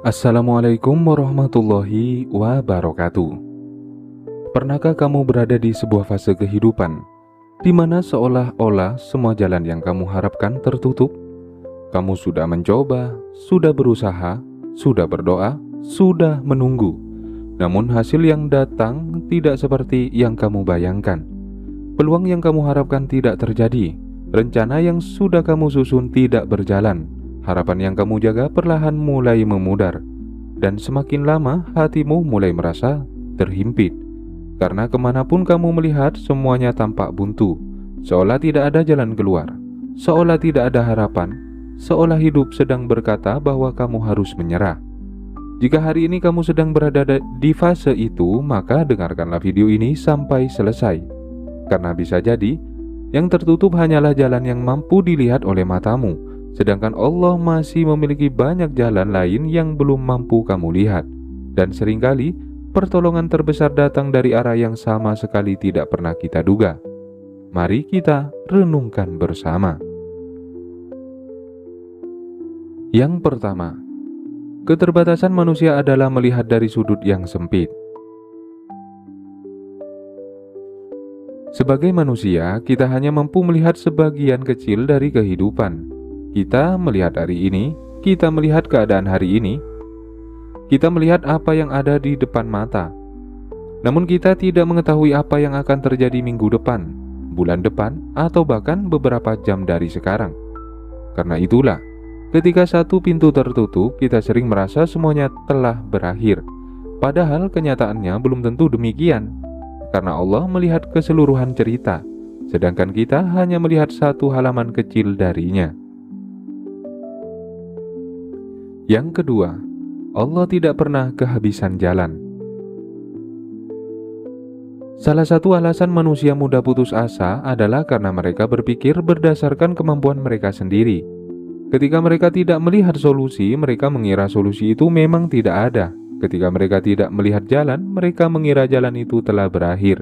Assalamualaikum warahmatullahi wabarakatuh. Pernahkah kamu berada di sebuah fase kehidupan di mana seolah-olah semua jalan yang kamu harapkan tertutup? Kamu sudah mencoba, sudah berusaha, sudah berdoa, sudah menunggu. Namun hasil yang datang tidak seperti yang kamu bayangkan. Peluang yang kamu harapkan tidak terjadi. Rencana yang sudah kamu susun tidak berjalan. Harapan yang kamu jaga perlahan mulai memudar, dan semakin lama hatimu mulai merasa terhimpit. Karena kemanapun kamu melihat semuanya tampak buntu, seolah tidak ada jalan keluar, seolah tidak ada harapan, seolah hidup sedang berkata bahwa kamu harus menyerah. Jika hari ini kamu sedang berada di fase itu, maka dengarkanlah video ini sampai selesai. Karena bisa jadi, yang tertutup hanyalah jalan yang mampu dilihat oleh matamu, sedangkan Allah masih memiliki banyak jalan lain yang belum mampu kamu lihat. Dan seringkali pertolongan terbesar datang dari arah yang sama sekali tidak pernah kita duga. Mari kita renungkan bersama. Yang pertama, keterbatasan manusia adalah melihat dari sudut yang sempit. Sebagai manusia, kita hanya mampu melihat sebagian kecil dari kehidupan. Kita melihat hari ini, kita melihat keadaan hari ini, kita melihat apa yang ada di depan mata. Namun kita tidak mengetahui apa yang akan terjadi minggu depan, bulan depan, atau bahkan beberapa jam dari sekarang. Karena itulah, ketika satu pintu tertutup, kita sering merasa semuanya telah berakhir. Padahal kenyataannya belum tentu demikian. Karena Allah melihat keseluruhan cerita, sedangkan kita hanya melihat satu halaman kecil darinya. Yang kedua, Allah tidak pernah kehabisan jalan. Salah satu alasan manusia mudah putus asa adalah karena mereka berpikir berdasarkan kemampuan mereka sendiri. Ketika mereka tidak melihat solusi, mereka mengira solusi itu memang tidak ada. Ketika mereka tidak melihat jalan, mereka mengira jalan itu telah berakhir.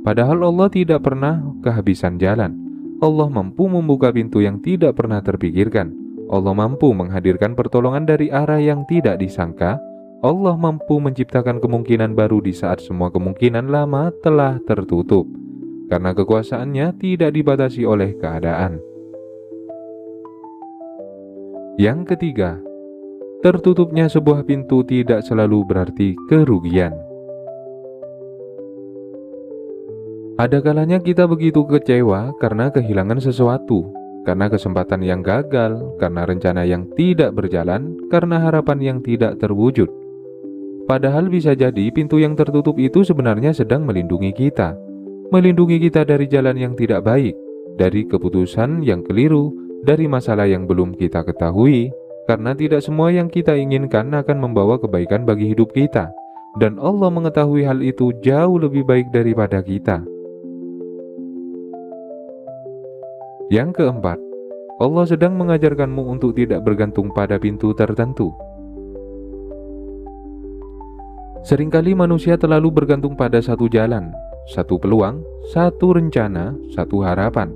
Padahal Allah tidak pernah kehabisan jalan. Allah mampu membuka pintu yang tidak pernah terpikirkan. Allah mampu menghadirkan pertolongan dari arah yang tidak disangka. Allah mampu menciptakan kemungkinan baru di saat semua kemungkinan lama telah tertutup. Karena kekuasaannya tidak dibatasi oleh keadaan. Yang ketiga, tertutupnya sebuah pintu tidak selalu berarti kerugian. Ada kalanya kita begitu kecewa karena kehilangan sesuatu, karena kesempatan yang gagal, karena rencana yang tidak berjalan, karena harapan yang tidak terwujud. Padahal bisa jadi pintu yang tertutup itu sebenarnya sedang melindungi kita. Melindungi kita dari jalan yang tidak baik, dari keputusan yang keliru, dari masalah yang belum kita ketahui. Karena tidak semua yang kita inginkan akan membawa kebaikan bagi hidup kita. Dan Allah mengetahui hal itu jauh lebih baik daripada kita. Yang keempat, Allah sedang mengajarkanmu untuk tidak bergantung pada pintu tertentu. Seringkali manusia terlalu bergantung pada satu jalan, satu peluang, satu rencana, satu harapan.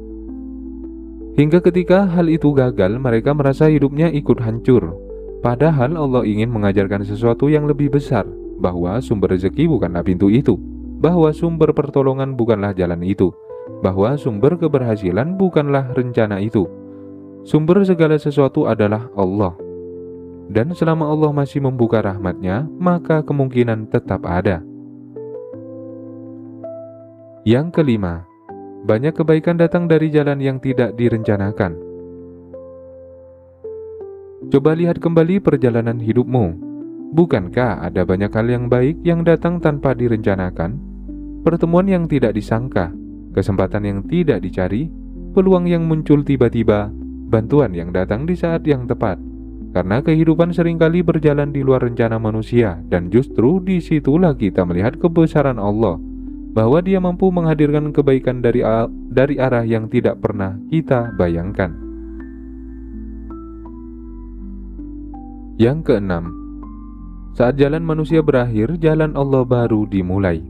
Hingga ketika hal itu gagal, mereka merasa hidupnya ikut hancur. Padahal Allah ingin mengajarkan sesuatu yang lebih besar, bahwa sumber rezeki bukanlah pintu itu, bahwa sumber pertolongan bukanlah jalan itu, bahwa sumber keberhasilan bukanlah rencana itu. Sumber segala sesuatu adalah Allah. Dan selama Allah masih membuka rahmat-Nya, maka kemungkinan tetap ada. Yang kelima, banyak kebaikan datang dari jalan yang tidak direncanakan. Coba lihat kembali perjalanan hidupmu. Bukankah ada banyak hal yang baik yang datang tanpa direncanakan? Pertemuan yang tidak disangka, kesempatan yang tidak dicari, peluang yang muncul tiba-tiba, bantuan yang datang di saat yang tepat. Karena kehidupan seringkali berjalan di luar rencana manusia, dan justru disitulah kita melihat kebesaran Allah, bahwa Dia mampu menghadirkan kebaikan dari arah yang tidak pernah kita bayangkan. Yang keenam, saat jalan manusia berakhir, jalan Allah baru dimulai.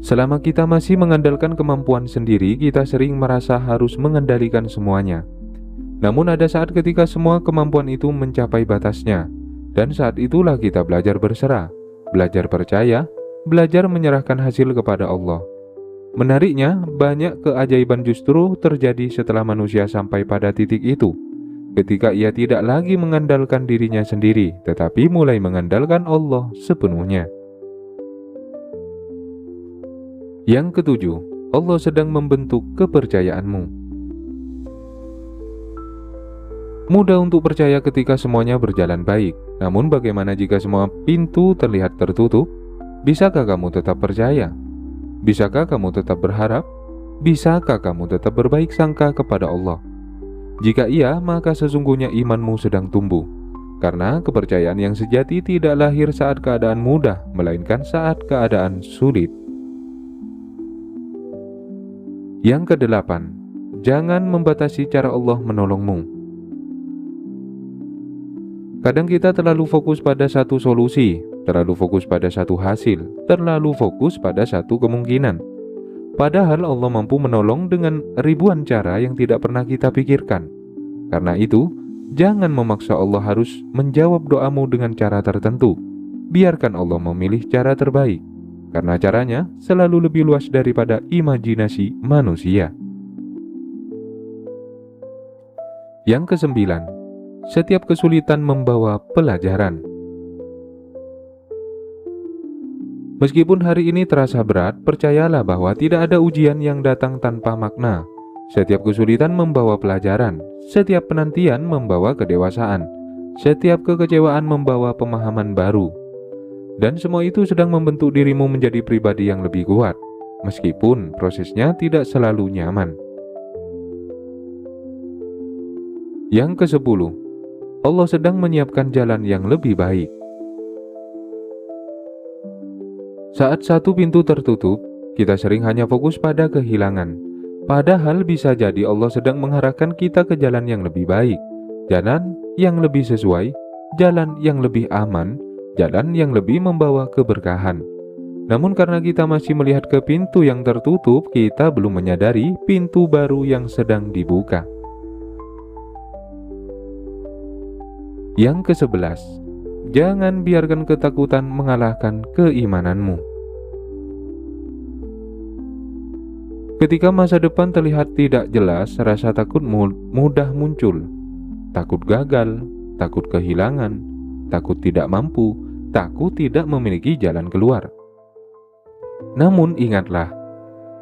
Selama kita masih mengandalkan kemampuan sendiri, kita sering merasa harus mengendalikan semuanya. Namun ada saat ketika semua kemampuan itu mencapai batasnya, dan saat itulah kita belajar berserah, belajar percaya, belajar menyerahkan hasil kepada Allah. Menariknya, banyak keajaiban justru terjadi setelah manusia sampai pada titik itu, ketika ia tidak lagi mengandalkan dirinya sendiri, tetapi mulai mengandalkan Allah sepenuhnya. Yang ketujuh, Allah sedang membentuk kepercayaanmu. Mudah untuk percaya ketika semuanya berjalan baik, namun bagaimana jika semua pintu terlihat tertutup? Bisakah kamu tetap percaya? Bisakah kamu tetap berharap? Bisakah kamu tetap berbaik sangka kepada Allah? Jika iya, maka sesungguhnya imanmu sedang tumbuh. Karena kepercayaan yang sejati tidak lahir saat keadaan mudah, melainkan saat keadaan sulit. Yang kedelapan, jangan membatasi cara Allah menolongmu. Kadang kita terlalu fokus pada satu solusi, terlalu fokus pada satu hasil, terlalu fokus pada satu kemungkinan. Padahal Allah mampu menolong dengan ribuan cara yang tidak pernah kita pikirkan. Karena itu, jangan memaksa Allah harus menjawab doamu dengan cara tertentu. Biarkan Allah memilih cara terbaik, karena caranya selalu lebih luas daripada imajinasi manusia. Yang kesembilan, setiap kesulitan membawa pelajaran. Meskipun hari ini terasa berat, percayalah bahwa tidak ada ujian yang datang tanpa makna. Setiap kesulitan membawa pelajaran, setiap penantian membawa kedewasaan, setiap kekecewaan membawa pemahaman baru. Dan semua itu sedang membentuk dirimu menjadi pribadi yang lebih kuat, meskipun prosesnya tidak selalu nyaman. Yang ke-10, Allah sedang menyiapkan jalan yang lebih baik. Saat satu pintu tertutup, kita sering hanya fokus pada kehilangan. Padahal bisa jadi Allah sedang mengarahkan kita ke jalan yang lebih baik, jalan yang lebih sesuai, jalan yang lebih aman, jalan yang lebih membawa keberkahan. Namun karena kita masih melihat ke pintu yang tertutup, kita belum menyadari pintu baru yang sedang dibuka. Yang ke-11, jangan biarkan ketakutan mengalahkan keimananmu. Ketika masa depan terlihat tidak jelas, rasa takut mudah muncul. Takut gagal, takut kehilangan, takut tidak mampu, takut tidak memiliki jalan keluar. Namun ingatlah,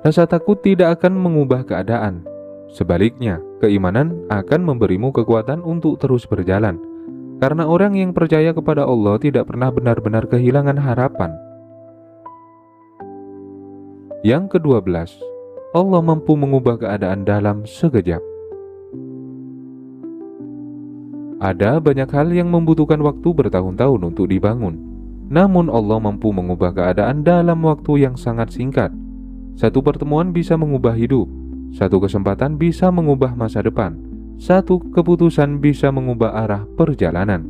rasa takut tidak akan mengubah keadaan. Sebaliknya, keimanan akan memberimu kekuatan untuk terus berjalan. Karena orang yang percaya kepada Allah tidak pernah benar-benar kehilangan harapan. Yang ke-12, Allah mampu mengubah keadaan dalam sekejap. Ada banyak hal yang membutuhkan waktu bertahun-tahun untuk dibangun. Namun Allah mampu mengubah keadaan dalam waktu yang sangat singkat. Satu pertemuan bisa mengubah hidup. Satu kesempatan bisa mengubah masa depan. Satu keputusan bisa mengubah arah perjalanan.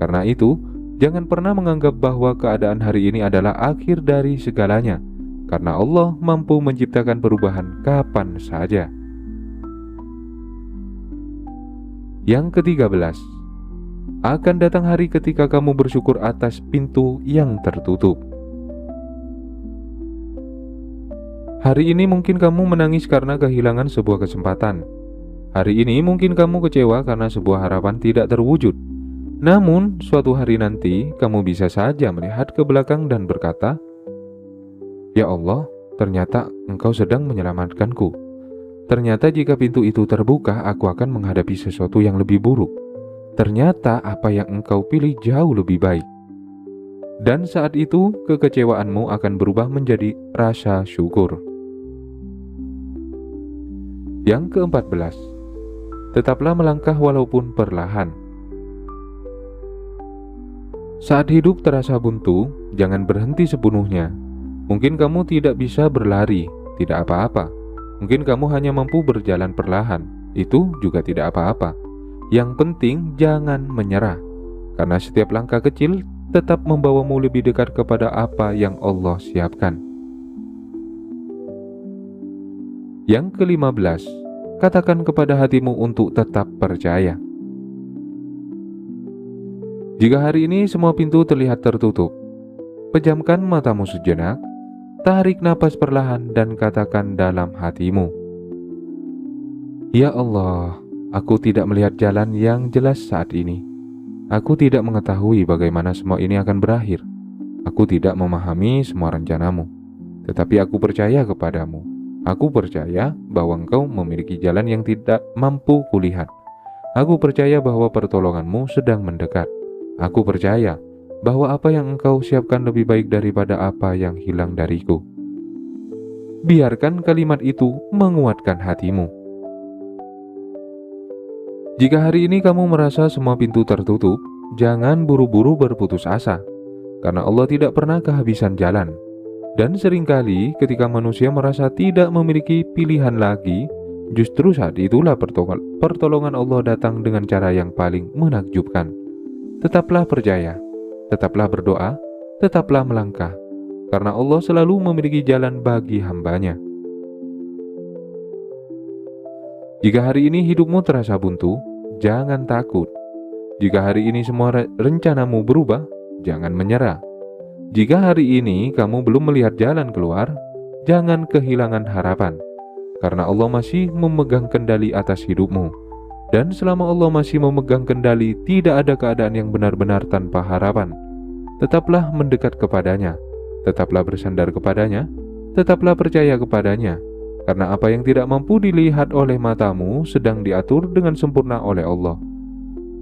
Karena itu, jangan pernah menganggap bahwa keadaan hari ini adalah akhir dari segalanya, karena Allah mampu menciptakan perubahan kapan saja. Yang ke-13, akan datang hari ketika kamu bersyukur atas pintu yang tertutup. Hari ini mungkin kamu menangis karena kehilangan sebuah kesempatan. Hari ini mungkin kamu kecewa karena sebuah harapan tidak terwujud. Namun, suatu hari nanti kamu bisa saja melihat ke belakang dan berkata, "Ya Allah, ternyata Engkau sedang menyelamatkanku. Ternyata jika pintu itu terbuka, aku akan menghadapi sesuatu yang lebih buruk. Ternyata apa yang Engkau pilih jauh lebih baik." Dan saat itu, kekecewaanmu akan berubah menjadi rasa syukur. Yang ke-14, tetaplah melangkah walaupun perlahan. Saat hidup terasa buntu, jangan berhenti sepenuhnya. Mungkin kamu tidak bisa berlari, tidak apa-apa. Mungkin kamu hanya mampu berjalan perlahan, itu juga tidak apa-apa. Yang penting jangan menyerah, karena setiap langkah kecil tetap membawamu lebih dekat kepada apa yang Allah siapkan. Yang ke-15, katakan kepada hatimu untuk tetap percaya. Jika hari ini semua pintu terlihat tertutup, pejamkan matamu sejenak, tarik napas perlahan dan katakan dalam hatimu, "Ya Allah, aku tidak melihat jalan yang jelas saat ini. Aku tidak mengetahui bagaimana semua ini akan berakhir. Aku tidak memahami semua rencanamu. Tetapi aku percaya kepadamu. Aku percaya bahwa Engkau memiliki jalan yang tidak mampu kulihat. Aku percaya bahwa pertolonganmu sedang mendekat. Aku percaya bahwa apa yang Engkau siapkan lebih baik daripada apa yang hilang dariku." Biarkan kalimat itu menguatkan hatimu. Jika hari ini kamu merasa semua pintu tertutup, jangan buru-buru berputus asa, karena Allah tidak pernah kehabisan jalan. Dan seringkali ketika manusia merasa tidak memiliki pilihan lagi, justru saat itulah pertolongan Allah datang dengan cara yang paling menakjubkan. Tetaplah percaya, tetaplah berdoa, tetaplah melangkah, karena Allah selalu memiliki jalan bagi hambanya. Jika hari ini hidupmu terasa buntu, jangan takut. Jika hari ini semua rencanamu berubah, jangan menyerah. Jika hari ini kamu belum melihat jalan keluar, jangan kehilangan harapan, karena Allah masih memegang kendali atas hidupmu. Dan selama Allah masih memegang kendali, tidak ada keadaan yang benar-benar tanpa harapan. Tetaplah mendekat kepadanya, tetaplah bersandar kepadanya, tetaplah percaya kepadanya, karena apa yang tidak mampu dilihat oleh matamu sedang diatur dengan sempurna oleh Allah.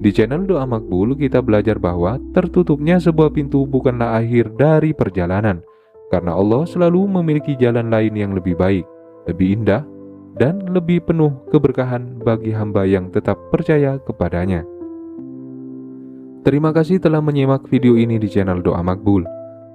Di channel Doa Makbul kita belajar bahwa tertutupnya sebuah pintu bukanlah akhir dari perjalanan, karena Allah selalu memiliki jalan lain yang lebih baik, lebih indah, dan lebih penuh keberkahan bagi hamba yang tetap percaya kepadanya. Terima kasih telah menyimak video ini di channel Doa Makbul.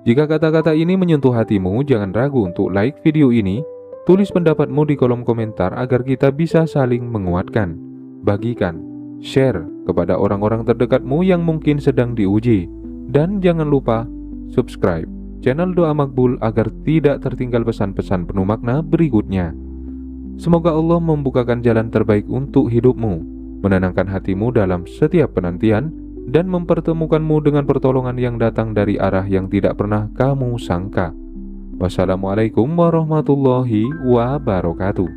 Jika kata-kata ini menyentuh hatimu, jangan ragu untuk like video ini, tulis pendapatmu di kolom komentar agar kita bisa saling menguatkan. Bagikan, share kepada orang-orang terdekatmu yang mungkin sedang diuji. Dan jangan lupa subscribe channel Doa Makbul agar tidak tertinggal pesan-pesan penuh makna berikutnya. Semoga Allah membukakan jalan terbaik untuk hidupmu, menenangkan hatimu dalam setiap penantian, dan mempertemukanmu dengan pertolongan yang datang dari arah yang tidak pernah kamu sangka. Wassalamualaikum warahmatullahi wabarakatuh.